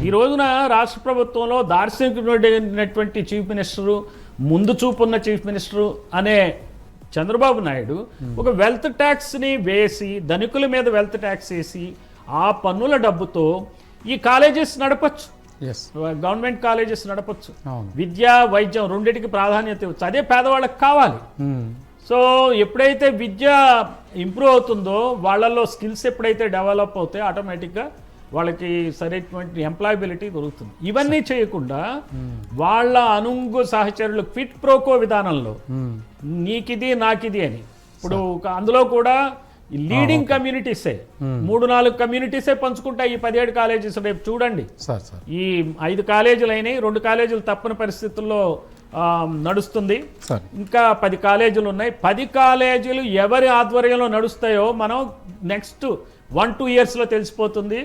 ఈ రోజున రాష్ట్ర ప్రభుత్వంలో దార్శనికుడైనటువంటి చీఫ్ మినిస్టరు, ముందు చూపున్న చీఫ్ మినిస్టరు అనే చంద్రబాబు నాయుడు ఒక వెల్త్ ట్యాక్స్ని వేసి, ధనికుల మీద వెల్త్ ట్యాక్స్ వేసి ఆ పన్నుల డబ్బుతో ఈ కాలేజెస్ నడపచ్చు, గవర్నమెంట్ కాలేజెస్ నడపచ్చు. విద్య, వైద్యం రెండింటికి ప్రాధాన్యత ఇవ్వచ్చు. అదే పేదవాళ్ళకి కావాలి. సో ఎప్పుడైతే విద్య ఇంప్రూవ్ అవుతుందో, వాళ్ళల్లో స్కిల్స్ ఎప్పుడైతే డెవలప్ అవుతాయో ఆటోమేటిక్గా వాళ్ళకి సరైనటువంటి ఎంప్లాయబిలిటీ దొరుకుతుంది. ఇవన్నీ చేయకుండా వాళ్ళ అనుంగు సహచరులు క్విట్ ప్రోకో విధానంలో నీకిది నాకిది అని, ఇప్పుడు అందులో కూడా లీడింగ్ కమ్యూనిటీసే 3-4 కమ్యూనిటీసే పంచుకుంటాయి ఈ 17 కాలేజెస్. రేపు చూడండి, ఈ 5 కాలేజీలు అయినాయి, 2 కాలేజీలు తప్పని పరిస్థితుల్లో నడుస్తుంది, ఇంకా 10 కాలేజీలు ఉన్నాయి. 10 కాలేజీలు ఎవరి ఆధ్వర్యంలో నడుస్తాయో మనం నెక్స్ట్ 1-2 ఇయర్స్లో తెలిసిపోతుంది.